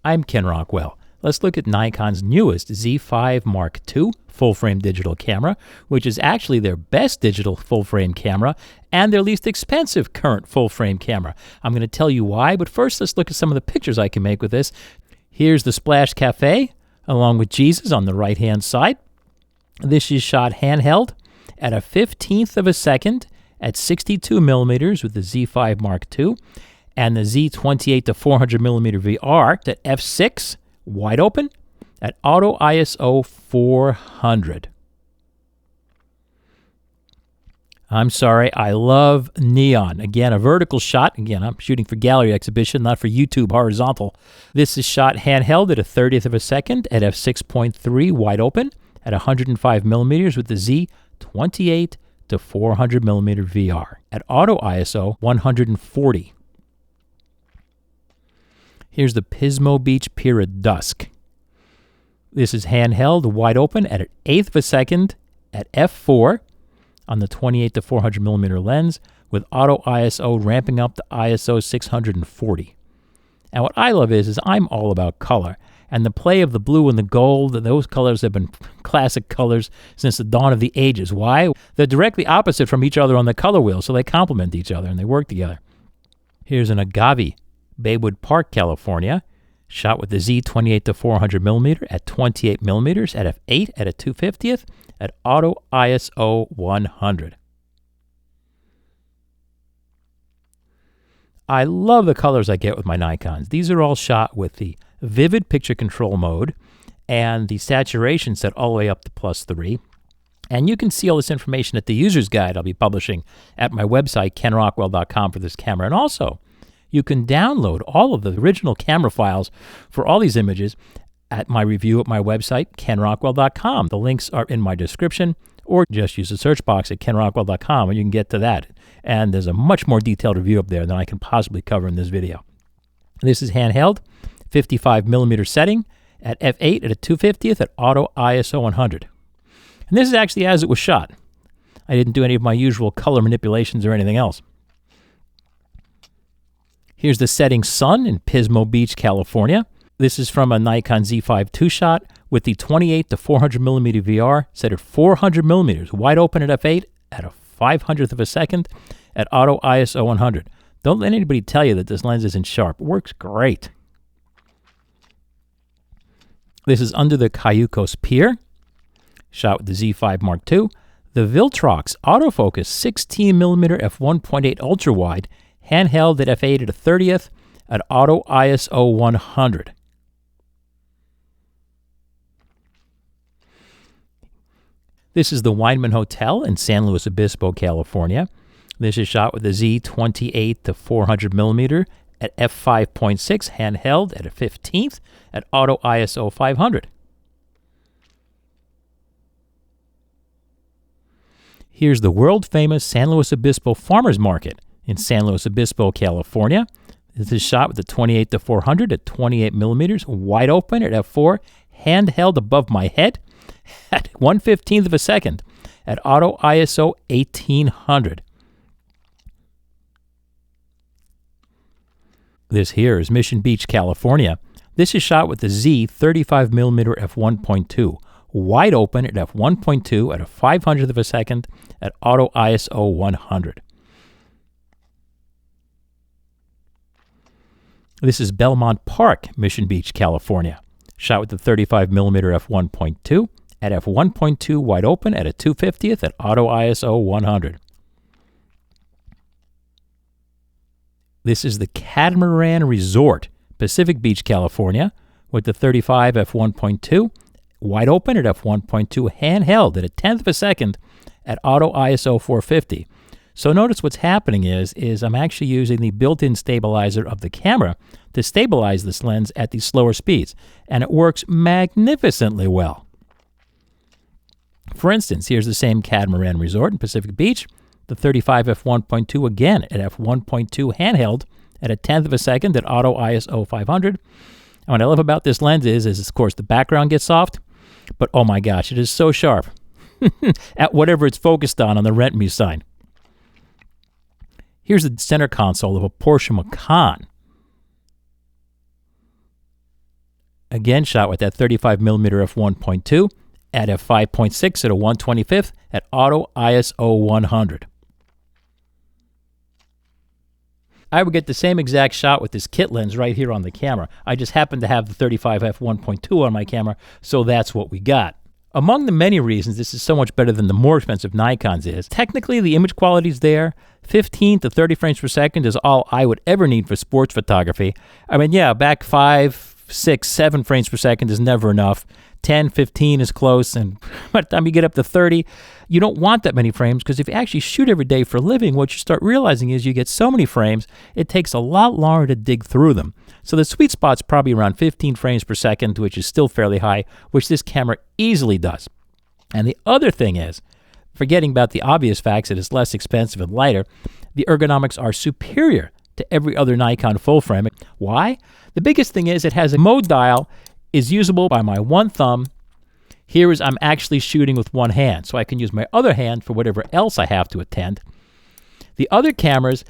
I'm Ken Rockwell. Let's look at Nikon's newest Z5 Mark II full-frame digital camera, which is actually their best digital full-frame camera and their least expensive current full-frame camera. I'm going to tell you why, but first let's look at some of the pictures I can make with this. Here's the Splash Cafe, along with Jesus on the right-hand side. This is shot handheld at a 15th of a second at 62 millimeters with the Z5 Mark II and the Z28 to 400 millimeter VR at f6, wide open, at auto ISO 400. I'm sorry, I love neon. Again, a vertical shot. Again, I'm shooting for gallery exhibition, not for YouTube horizontal. This is shot handheld at a 30th of a second at f6.3, wide open, at 105 millimeters with the Z28 to 400 millimeter VR at auto ISO 140. Here's the Pismo Beach Pier at dusk. This is handheld, wide open at an 1/8 of a second at f4 on the 28 to 400 millimeter lens with auto ISO ramping up to ISO 640. And what I love is I'm all about color. And the play of the blue and the gold, those colors have been classic colors since the dawn of the ages. Why? They're directly opposite from each other on the color wheel, so they complement each other and they work together. Here's an Agave, Baywood Park, California, shot with the Z28 to 400 millimeter at 28 millimeters at f8 at a 250th at auto ISO 100. I love the colors I get with my Nikons. These are all shot with the vivid picture control mode and the saturation set all the way up to +3. And you can see all this information at the user's guide I'll be publishing at my website, kenrockwell.com, for this camera. And also, you can download all of the original camera files for all these images at my review at my website, kenrockwell.com. The links are in my description, or just use the search box at kenrockwell.com and you can get to that. And there's a much more detailed review up there than I can possibly cover in this video. This is handheld, 55 millimeter setting at f8 at a 250th at auto ISO 100. And this is actually as it was shot. I didn't do any of my usual color manipulations or anything else. Here's the setting sun in Pismo Beach, California. This is from a Nikon Z5 two-shot with the 28 to 400 millimeter VR set at 400 millimeters, wide open at f8 at a 500th of a second at auto ISO 100. Don't let anybody tell you that this lens isn't sharp. It works great. This is under the Cayucos Pier, shot with the Z5 Mark II. The Viltrox autofocus 16 millimeter f1.8 ultra wide, handheld at f8 at a 30th at auto ISO 100. This is the Weinman Hotel in San Luis Obispo, California. This is shot with the Z28 to 400 millimeter at f5.6, handheld at a 15th at auto ISO 500. Here's the world-famous San Luis Obispo Farmers Market in San Luis Obispo, California. This is shot with the 28 to 400 at 28 millimeters, wide open at f4, handheld above my head at 1/15th of a second at auto ISO 1800. This here is Mission Beach, California. This is shot with the Z35 millimeter f1.2, wide open at f1.2 at a 500th of a second at auto ISO 100. This is Belmont Park, Mission Beach, California, shot with the 35 millimeter f1.2 at f1.2 wide open at a 250th at auto ISO 100. This is the Catamaran Resort, Pacific Beach, California, with the 35 f1.2 wide open at f1.2, handheld at a 1/10 of a second at auto ISO 450. So notice what's happening is I'm actually using the built-in stabilizer of the camera to stabilize this lens at these slower speeds, and it works magnificently well. For instance, here's the same Catamaran Resort in Pacific Beach, the 35 f1.2 again at f1.2 handheld at a 1/10 of a second at auto ISO 500. And what I love about this lens is of course the background gets soft, but oh my gosh, it is so sharp at whatever it's focused on the Rent Me sign. Here's the center console of a Porsche Macan. Again, shot with that 35mm f1.2 at f5.6 at a 1/25th at auto ISO 100. I would get the same exact shot with this kit lens right here on the camera. I just happen to have the 35 f1.2 on my camera, so that's what we got. Among the many reasons this is so much better than the more expensive Nikons is, technically the image quality is there. 15 to 30 frames per second is all I would ever need for sports photography. I mean, yeah, back 5, 6, 7 frames per second is never enough. 10, 15 is close, and by the time you get up to 30, you don't want that many frames, because if you actually shoot every day for a living, what you start realizing is you get so many frames, it takes a lot longer to dig through them. So the sweet spot's probably around 15 frames per second, which is still fairly high, which this camera easily does. And the other thing is, forgetting about the obvious facts that it's less expensive and lighter, the ergonomics are superior to every other Nikon full frame. Why? The biggest thing is it has a mode dial, is usable by my one thumb. Here is I'm actually shooting with one hand, so I can use my other hand for whatever else I have to attend. The other cameras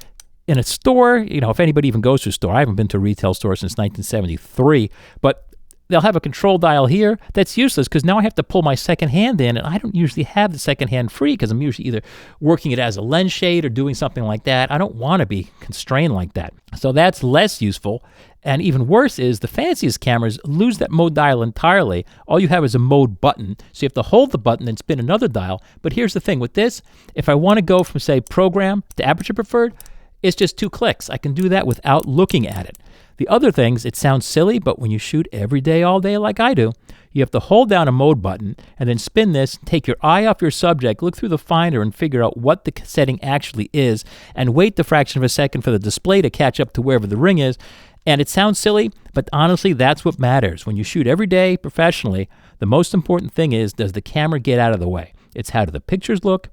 in a store, if anybody even goes to a store, I haven't been to a retail store since 1973, but they'll have a control dial here. That's useless because now I have to pull my second hand in, and I don't usually have the second hand free because I'm usually either working it as a lens shade or doing something like that. I don't want to be constrained like that. So that's less useful. And even worse is the fanciest cameras lose that mode dial entirely. All you have is a mode button. So you have to hold the button and spin another dial. But here's the thing with this, if I want to go from, say, program to aperture preferred, it's just 2 clicks. I can do that without looking at it. The other things, it sounds silly, but when you shoot every day, all day like I do, you have to hold down a mode button and then spin this, take your eye off your subject, look through the finder and figure out what the setting actually is, and wait the fraction of a second for the display to catch up to wherever the ring is. And it sounds silly, but honestly, that's what matters. When you shoot every day professionally, the most important thing is, does the camera get out of the way? It's how do the pictures look,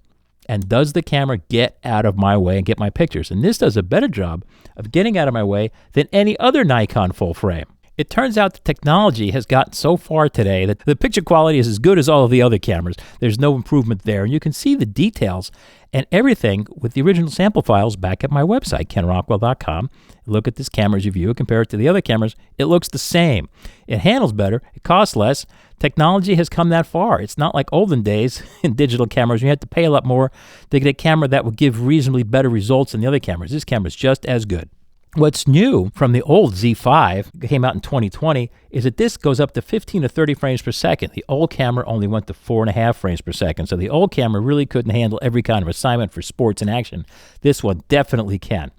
and does the camera get out of my way and get my pictures? And this does a better job of getting out of my way than any other Nikon full frame. It turns out the technology has gotten so far today that the picture quality is as good as all of the other cameras. There's no improvement there. And you can see the details and everything with the original sample files back at my website, kenrockwell.com. Look at this camera's review, compare it to the other cameras. It looks the same. It handles better. It costs less. Technology has come that far. It's not like olden days in digital cameras. You had to pay a lot more to get a camera that would give reasonably better results than the other cameras. This camera is just as good. What's new from the old Z5, that came out in 2020, is that this goes up to 15 to 30 frames per second. The old camera only went to 4.5 frames per second, so the old camera really couldn't handle every kind of assignment for sports and action. This one definitely can.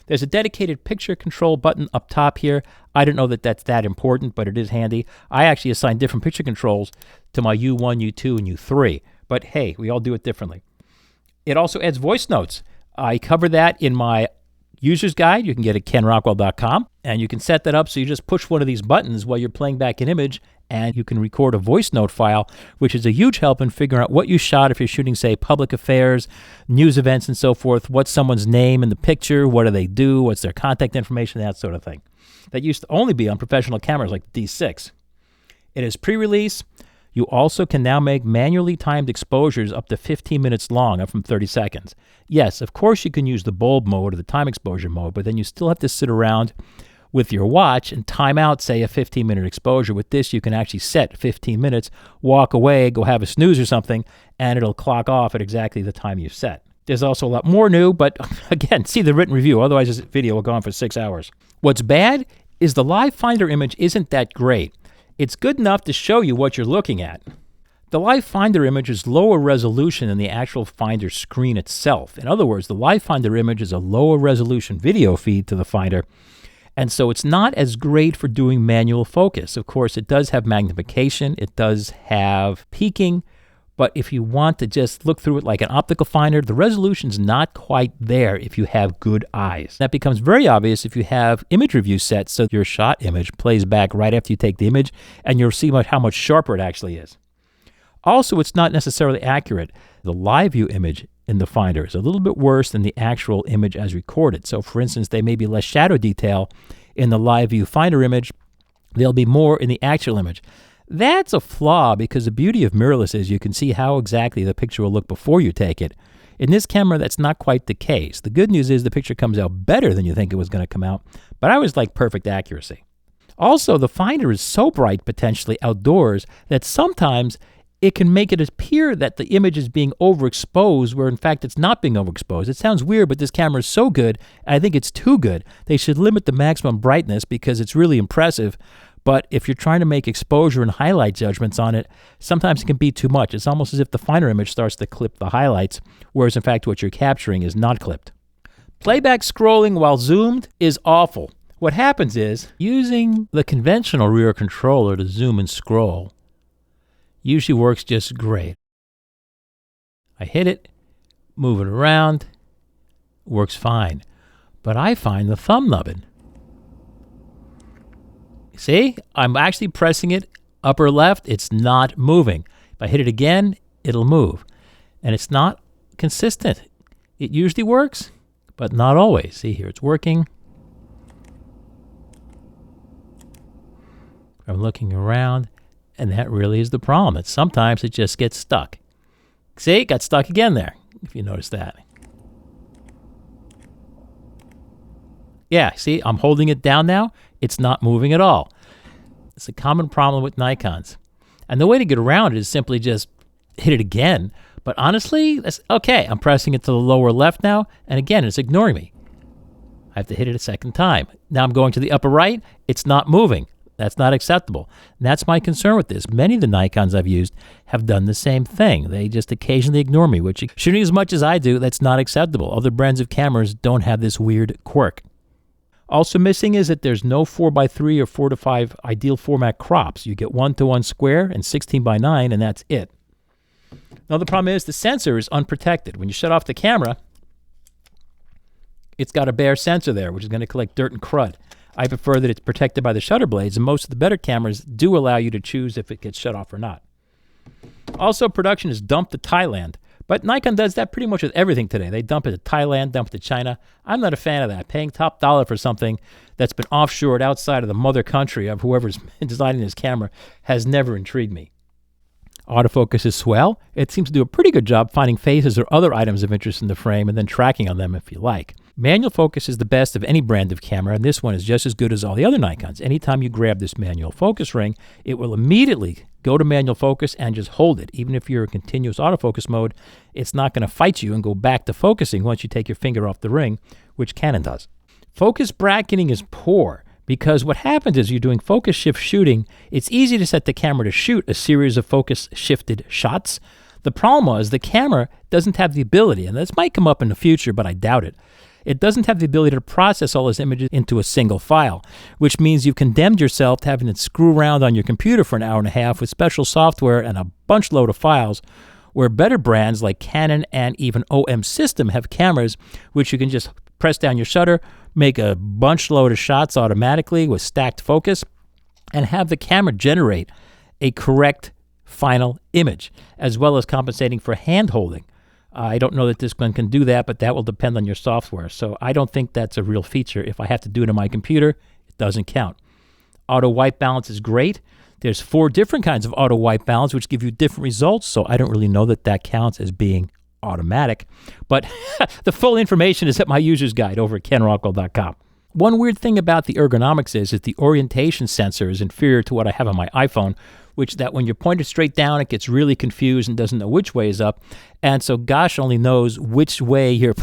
There's a dedicated picture control button up top here. I don't know that that's that important, but it is handy. I actually assign different picture controls to my U1, U2, and U3, but hey, we all do it differently. It also adds voice notes. I cover that in my user's guide. You can get it at kenrockwell.com, and you can set that up so you just push one of these buttons while you're playing back an image, and you can record a voice note file, which is a huge help in figuring out what you shot if you're shooting, say, public affairs, news events, and so forth. What's someone's name in the picture? What do they do? What's their contact information? That sort of thing. That used to only be on professional cameras like the D6. It is pre-release. You also can now make manually timed exposures up to 15 minutes long, up from 30 seconds. Yes, of course you can use the bulb mode or the time exposure mode, but then you still have to sit around with your watch and time out, say, a 15-minute exposure. With this, you can actually set 15 minutes, walk away, go have a snooze or something, and it'll clock off at exactly the time you've set. There's also a lot more new, but again, see the written review. Otherwise, this video will go on for 6 hours. What's bad is the live finder image isn't that great. It's good enough to show you what you're looking at. The live finder image is lower resolution than the actual finder screen itself. In other words, the live finder image is a lower resolution video feed to the finder, and so it's not as great for doing manual focus. Of course, it does have magnification, it does have peaking, but if you want to just look through it like an optical finder, the resolution's not quite there if you have good eyes. That becomes very obvious if you have image review set so your shot image plays back right after you take the image, and you'll see how much sharper it actually is. Also, it's not necessarily accurate. The live view image in the finder is a little bit worse than the actual image as recorded. So, for instance, there may be less shadow detail in the live view finder image. There'll be more in the actual image. That's a flaw because the beauty of mirrorless is you can see how exactly the picture will look before you take it. In this camera, that's not quite the case. The good news is the picture comes out better than you think it was going to come out, but I always like perfect accuracy. Also, the finder is so bright potentially outdoors that sometimes it can make it appear that the image is being overexposed where in fact it's not being overexposed. It sounds weird, but this camera is so good, and I think it's too good. They should limit the maximum brightness because it's really impressive. But if you're trying to make exposure and highlight judgments on it, sometimes it can be too much. It's almost as if the finder image starts to clip the highlights, whereas in fact what you're capturing is not clipped. Playback scrolling while zoomed is awful. What happens is, using the conventional rear controller to zoom and scroll usually works just great. I hit it, move it around, works fine. But I find the thumb nubbin. See, I'm actually pressing it upper left, it's not moving. If I hit it again, it'll move. And it's not consistent. It usually works, but not always. See here, it's working. I'm looking around, and that really is the problem. It's sometimes it just gets stuck. See, it got stuck again there, if you notice that. Yeah, see, I'm holding it down now. It's not moving at all. It's a common problem with Nikons. And the way to get around it is simply just hit it again. But honestly, that's okay. I'm pressing it to the lower left now, and again, it's ignoring me. I have to hit it a second time. Now I'm going to the upper right. It's not moving. That's not acceptable. And that's my concern with this. Many of the Nikons I've used have done the same thing. They just occasionally ignore me, which, shooting as much as I do, that's not acceptable. Other brands of cameras don't have this weird quirk. Also missing is that there's no 4:3 or 4:5 ideal format crops. You get 1:1 square and 16:9, and that's it. Now the problem is the sensor is unprotected. When you shut off the camera, it's got a bare sensor there, which is going to collect dirt and crud. I prefer that it's protected by the shutter blades, and most of the better cameras do allow you to choose if it gets shut off or not. Also, production is dumped to Thailand. But Nikon does that pretty much with everything today. They dump it to Thailand, dump it to China. I'm not a fan of that. Paying top dollar for something that's been offshored outside of the mother country of whoever's designing this camera has never intrigued me. Autofocus is swell. It seems to do a pretty good job finding faces or other items of interest in the frame and then tracking on them if you like. Manual focus is the best of any brand of camera, and this one is just as good as all the other Nikons. Anytime you grab this manual focus ring, it will immediately go to manual focus and just hold it. Even if you're in continuous autofocus mode, it's not going to fight you and go back to focusing once you take your finger off the ring, which Canon does. Focus bracketing is poor because what happens is you're doing focus shift shooting. It's easy to set the camera to shoot a series of focus shifted shots. The problem was the camera doesn't have the ability, and this might come up in the future, but I doubt it. It doesn't have the ability to process all those images into a single file, which means you've condemned yourself to having to screw around on your computer for an hour and a half with special software and a bunch load of files, where better brands like Canon and even OM System have cameras which you can just press down your shutter, make a bunch load of shots automatically with stacked focus, and have the camera generate a correct final image, as well as compensating for hand holding. I don't know that this one can do that, but that will depend on your software. So I don't think that's a real feature. If I have to do it on my computer, it doesn't count. Auto white balance is great. There's 4 different kinds of auto white balance, which give you different results. So I don't really know that that counts as being automatic. But the full information is at my user's guide over at kenrockwell.com. One weird thing about the ergonomics is that the orientation sensor is inferior to what I have on my iPhone, which that when you're pointed straight down, it gets really confused and doesn't know which way is up. And so gosh only knows which way your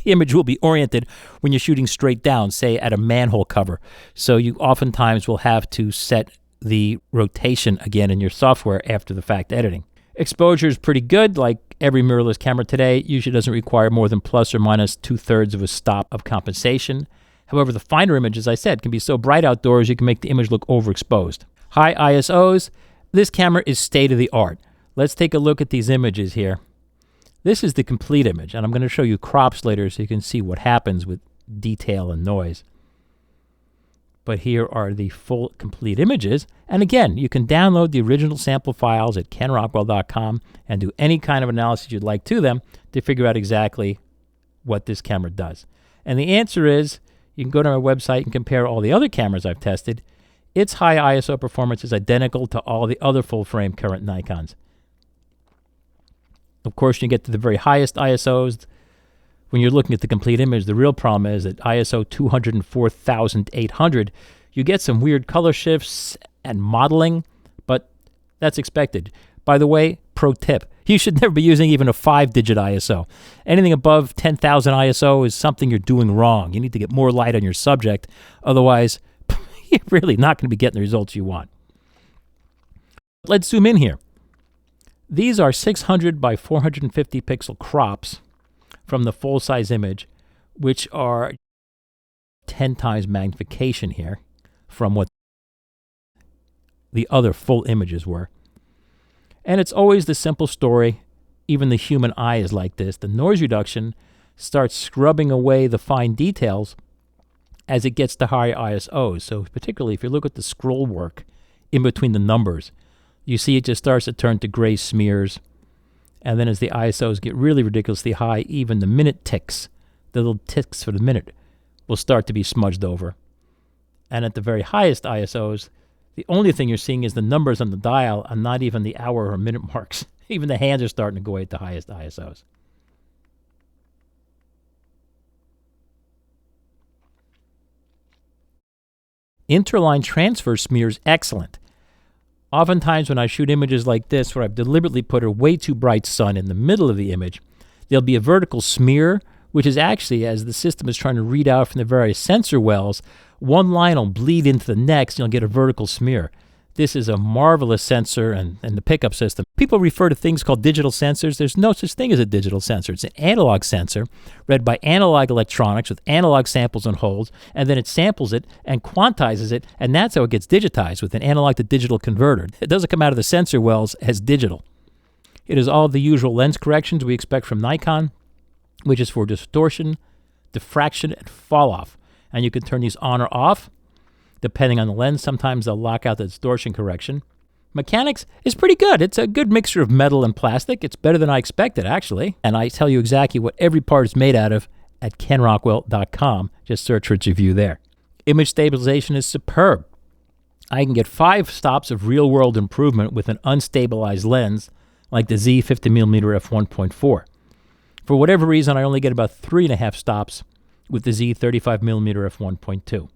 image will be oriented when you're shooting straight down, say at a manhole cover. So you oftentimes will have to set the rotation again in your software after the fact editing. Exposure is pretty good. Like every mirrorless camera today, usually doesn't require more than plus or minus 2/3 of a stop of compensation. However, the finder image, as I said, can be so bright outdoors you can make the image look overexposed. High ISOs. This camera is state-of-the-art. Let's take a look at these images here. This is the complete image, and I'm going to show you crops later so you can see what happens with detail and noise. But here are the full complete images. And again, you can download the original sample files at kenrockwell.com and do any kind of analysis you'd like to them to figure out exactly what this camera does. And the answer is, you can go to my website and compare all the other cameras I've tested. Its high ISO performance is identical to all the other full-frame current Nikons. Of course, you get to the very highest ISOs. When you're looking at the complete image, the real problem is that ISO 204,800, You get some weird color shifts and modeling, but that's expected. By the way, pro tip, you should never be using even a 5-digit ISO. Anything above 10,000 ISO is something you're doing wrong. You need to get more light on your subject. Otherwise, you're really not going to be getting the results you want. Let's zoom in here. These are 600 by 450 pixel crops from the full-size image, which are 10 times magnification here from what the other full images were. And it's always the simple story. Even the human eye is like this. The noise reduction starts scrubbing away the fine details as it gets to higher ISOs. So particularly if you look at the scroll work in between the numbers, you see it just starts to turn to gray smears. And then as the ISOs get really ridiculously high, even the minute ticks, the little ticks for the minute, will start to be smudged over. And at the very highest ISOs, the only thing you're seeing is the numbers on the dial and not even the hour or minute marks. Even the hands are starting to go away at the highest ISOs. Interline transfer smears excellent. Oftentimes when I shoot images like this where I've deliberately put a way too bright sun in the middle of the image, there'll be a vertical smear, which is actually, as the system is trying to read out from the various sensor wells, one line will bleed into the next and you'll get a vertical smear. This is a marvelous sensor and the pickup system. People refer to things called digital sensors. There's no such thing as a digital sensor. It's an analog sensor read by analog electronics with analog samples on hold, and then it samples it and quantizes it, and that's how it gets digitized with an analog to digital converter. It doesn't come out of the sensor wells as digital. It is all the usual lens corrections we expect from Nikon, which is for distortion, diffraction, and fall off. And you can turn these on or off depending on the lens. Sometimes they'll lock out the distortion correction. Mechanics is pretty good. It's a good mixture of metal and plastic. It's better than I expected, actually. And I tell you exactly what every part is made out of at kenrockwell.com. Just search for its review there. Image stabilization is superb. I can get 5 stops of real-world improvement with an unstabilized lens like the Z 50mm f1.4. For whatever reason, I only get about 3.5 stops with the Z 35mm f1.2.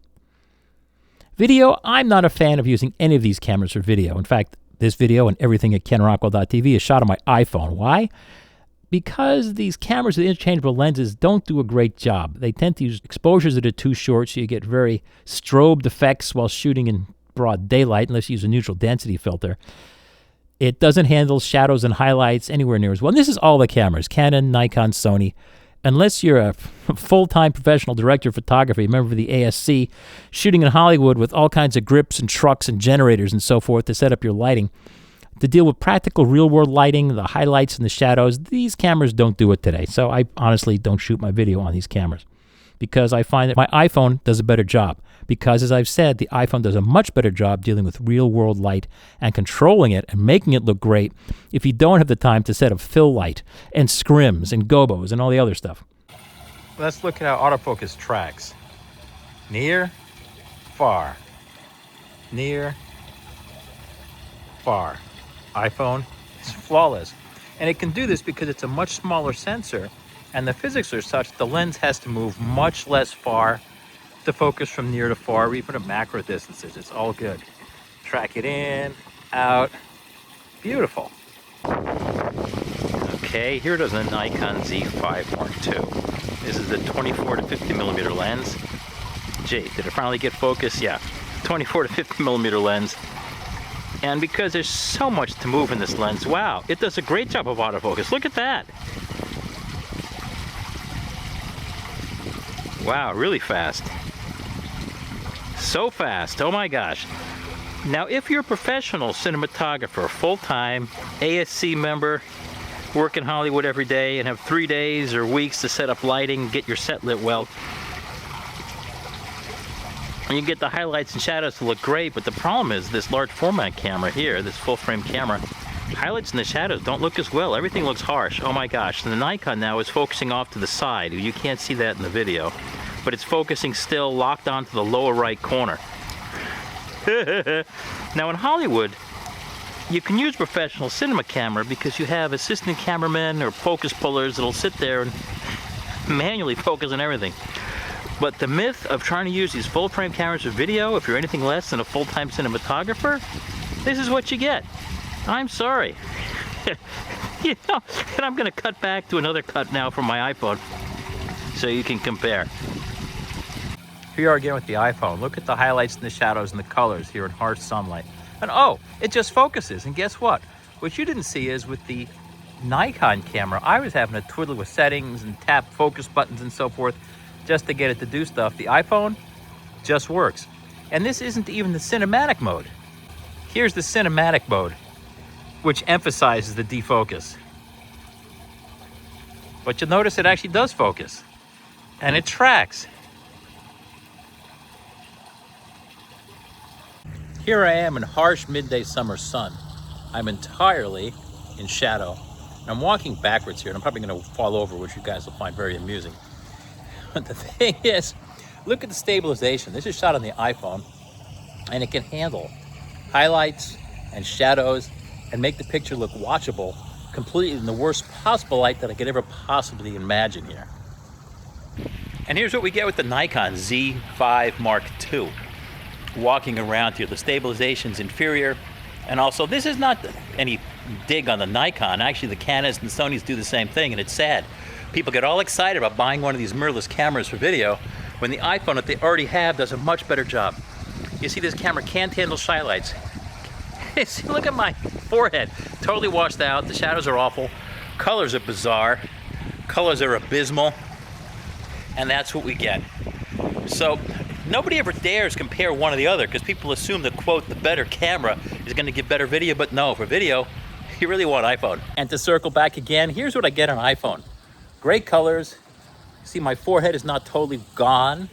Video, I'm not a fan of using any of these cameras for video. In fact, this video and everything at kenrockwell.tv is shot on my iPhone. Why? Because these cameras with interchangeable lenses don't do a great job. They tend to use exposures that are too short, so you get very strobed effects while shooting in broad daylight, unless you use a neutral density filter. It doesn't handle shadows and highlights anywhere near as well. And this is all the cameras, Canon, Nikon, Sony. Unless you're a full-time professional director of photography, member of the ASC, shooting in Hollywood with all kinds of grips and trucks and generators and so forth to set up your lighting, to deal with practical real-world lighting, the highlights and the shadows, these cameras don't do it today. So I honestly don't shoot my video on these cameras because I find that my iPhone does a better job. Because, as I've said, the iPhone does a much better job dealing with real-world light and controlling it and making it look great if you don't have the time to set up fill light and scrims and gobos and all the other stuff. Let's look at how autofocus tracks. Near, far. Near, far. iPhone is flawless. And it can do this because it's a much smaller sensor and the physics are such that the lens has to move much less far to focus from near to far, or even at macro distances. It's all good. Track it in, out. Beautiful. Okay, here it is a Nikon Z5 Mark II. This is a 24 to 50 millimeter lens. Gee, did it finally get focus? Yeah, 24 to 50 millimeter lens. And because there's so much to move in this lens, wow, it does a great job of autofocus. Look at that. Wow, really fast. So fast, oh my gosh. Now, if you're a professional cinematographer, full-time, ASC member, work in Hollywood every day and have 3 days or weeks to set up lighting, get your set lit well, and you get the highlights and shadows to look great, but the problem is this large format camera here, this full frame camera, highlights and the shadows don't look as well. Everything looks harsh. Oh my gosh. And the Nikon now is focusing off to the side. You can't see that in the video, but it's focusing still locked onto the lower right corner. Now in Hollywood, you can use professional cinema camera because you have assistant cameramen or focus pullers that'll sit there and manually focus on everything. But the myth of trying to use these full-frame cameras for video, if you're anything less than a full-time cinematographer, this is what you get. I'm sorry. You know, and I'm gonna cut back to another cut now from my iPhone so you can compare. Here you are again with the iPhone. Look at the highlights and the shadows and the colors here in harsh sunlight. And oh, it just focuses. And guess what? What you didn't see is with the Nikon camera, I was having to twiddle with settings and tap focus buttons and so forth just to get it to do stuff. The iPhone just works. And this isn't even the cinematic mode. Here's the cinematic mode, which emphasizes the defocus. But you'll notice it actually does focus. And it tracks. Here I am in harsh midday summer sun. I'm entirely in shadow. I'm walking backwards here, and I'm probably going to fall over, which you guys will find very amusing. But the thing is, look at the stabilization. This is shot on the iPhone, and it can handle highlights and shadows and make the picture look watchable completely in the worst possible light that I could ever possibly imagine here. And here's what we get with the Nikon Z5 Mark II. Walking around here, the stabilization's inferior, and also this is not any dig on the Nikon. Actually, the Canons and Sonys do the same thing, and it's sad. People get all excited about buying one of these mirrorless cameras for video when the iPhone that they already have does a much better job. You see, this camera can't handle shy lights. See, look at my forehead, totally washed out. The shadows are awful. Colors are bizarre. Colors are abysmal. And that's what we get. So nobody ever dares compare one or the other because people assume that, quote, the better camera is going to give better video. But no, for video, you really want iPhone. And to circle back again, here's what I get on iPhone. Great colors. See, my forehead is not totally gone.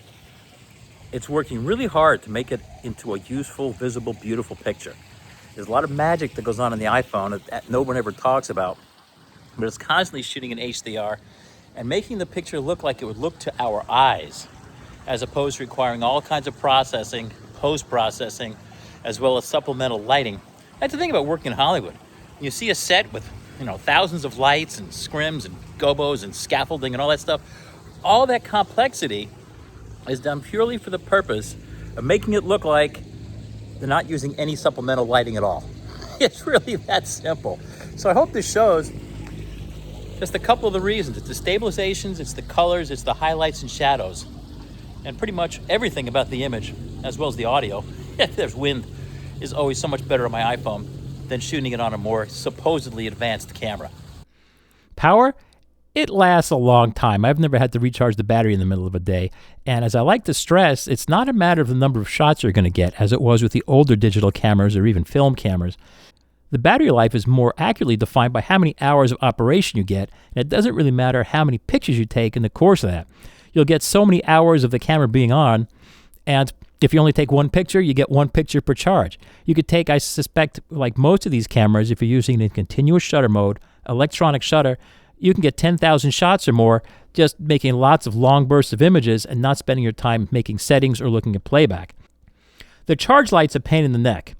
It's working really hard to make it into a useful, visible, beautiful picture. There's a lot of magic that goes on in the iPhone that no one ever talks about, but it's constantly shooting in HDR and making the picture look like it would look to our eyes, as opposed to requiring all kinds of processing, post-processing, as well as supplemental lighting. That's the thing about working in Hollywood. You see a set with, thousands of lights and scrims and gobos and scaffolding and all that stuff. All that complexity is done purely for the purpose of making it look like they're not using any supplemental lighting at all. It's really that simple. So I hope this shows just a couple of the reasons. It's the stabilizations, it's the colors, it's the highlights and shadows, and pretty much everything about the image, as well as the audio. If there's wind, is always so much better on my iPhone than shooting it on a more supposedly advanced camera. Power? It lasts a long time. I've never had to recharge the battery in the middle of a day. And as I like to stress, it's not a matter of the number of shots you're going to get, as it was with the older digital cameras or even film cameras. The battery life is more accurately defined by how many hours of operation you get, and it doesn't really matter how many pictures you take in the course of that. You'll get so many hours of the camera being on, and if you only take one picture, you get one picture per charge. You could take, I suspect, like most of these cameras, if you're using it in continuous shutter mode, electronic shutter, you can get 10,000 shots or more just making lots of long bursts of images and not spending your time making settings or looking at playback. The charge light's a pain in the neck.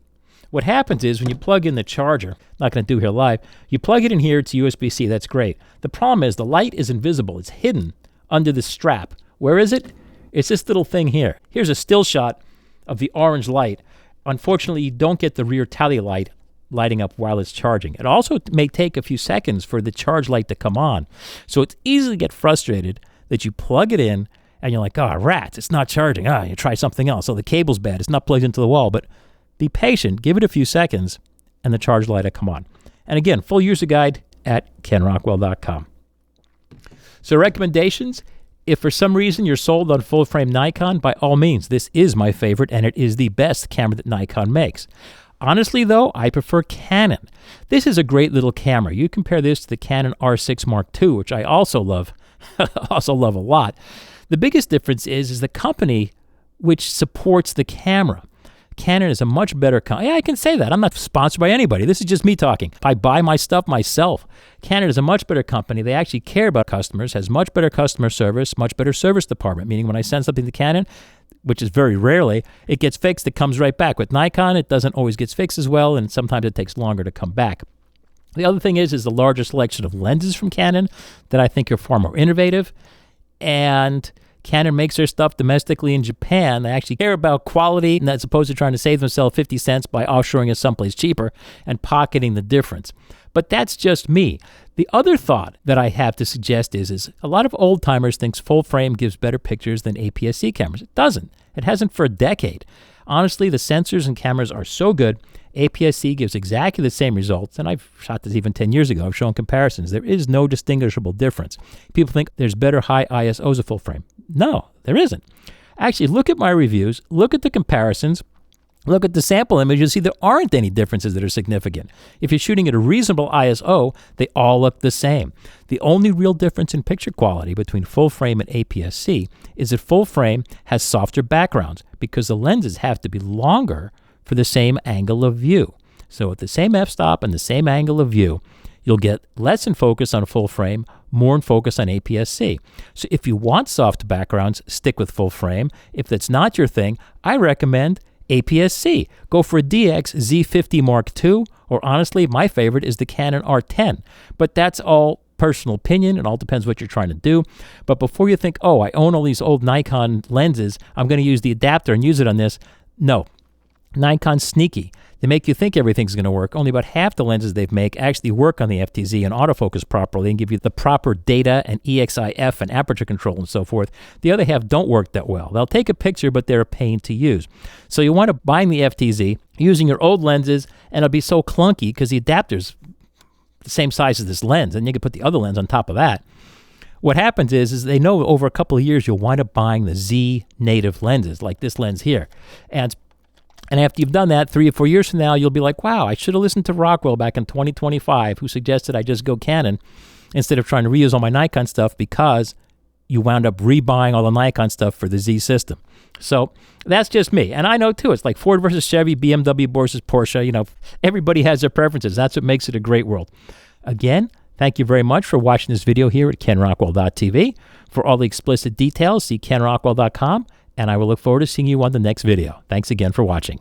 What happens is when you plug in the charger, not going to do here live, you plug it in here, it's USB-C, that's great. The problem is the light is invisible. It's hidden under the strap. Where is it? It's this little thing here. Here's a still shot of the orange light. Unfortunately, you don't get the rear tally light lighting up while it's charging. It also may take a few seconds for the charge light to come on. So it's easy to get frustrated that you plug it in and you're like, rats, it's not charging. You try something else. The cable's bad. It's not plugged into the wall. But be patient. Give it a few seconds and the charge light will come on. And again, full user guide at kenrockwell.com. So recommendations, if for some reason you're sold on full-frame Nikon, by all means, this is my favorite and it is the best camera that Nikon makes. Honestly, though, I prefer Canon. This is a great little camera. You compare this to the Canon R6 Mark II, which I also love, a lot. The biggest difference is the company which supports the camera. Canon is a much better company. Yeah, I can say that. I'm not sponsored by anybody. This is just me talking. I buy my stuff myself. Canon is a much better company. They actually care about customers, has much better customer service, much better service department, meaning when I send something to Canon, which is very rarely, it gets fixed, it comes right back. With Nikon, it doesn't always get fixed as well, and sometimes it takes longer to come back. The other thing is the larger selection of lenses from Canon that I think are far more innovative, and Canon makes their stuff domestically in Japan. They actually care about quality, and as opposed to trying to save themselves 50 cents by offshoring it someplace cheaper and pocketing the difference. But that's just me. The other thought that I have to suggest is a lot of old-timers thinks full frame gives better pictures than APS-C cameras. It doesn't. It hasn't for a decade. Honestly, the sensors and cameras are so good, APS-C gives exactly the same results, and I've shot this even 10 years ago. I've shown comparisons. There is no distinguishable difference. People think there's better high ISOs of full frame. No, there isn't. Actually, look at my reviews, look at the comparisons, look at the sample image, you'll see there aren't any differences that are significant. If you're shooting at a reasonable ISO, they all look the same. The only real difference in picture quality between full frame and APS-C is that full frame has softer backgrounds because the lenses have to be longer for the same angle of view. So at the same f-stop and the same angle of view, you'll get less in focus on full frame, more in focus on APS-C. So if you want soft backgrounds, stick with full frame. If that's not your thing, I recommend APS-C. Go for a DX Z50 Mark II, or honestly, my favorite is the Canon R10. But that's all personal opinion. It all depends what you're trying to do. But before you think, oh, I own all these old Nikon lenses, I'm going to use the adapter and use it on this. No. Nikon's sneaky. They make you think everything's going to work. Only about half the lenses they make actually work on the FTZ and autofocus properly and give you the proper data and EXIF and aperture control and so forth. The other half don't work that well. They'll take a picture, but they're a pain to use. So you want to buy the FTZ using your old lenses, and it'll be so clunky because the adapter's the same size as this lens, and you can put the other lens on top of that. What happens is they know over a couple of years you'll wind up buying the Z native lenses, like this lens here. And after you've done that, 3 or 4 years from now, you'll be like, wow, I should have listened to Rockwell back in 2025, who suggested I just go Canon instead of trying to reuse all my Nikon stuff, because you wound up rebuying all the Nikon stuff for the Z system. So that's just me. And I know, too, it's like Ford versus Chevy, BMW versus Porsche. You know, everybody has their preferences. That's what makes it a great world. Again, thank you very much for watching this video here at kenrockwell.tv. For all the explicit details, see kenrockwell.com. And I will look forward to seeing you on the next video. Thanks again for watching.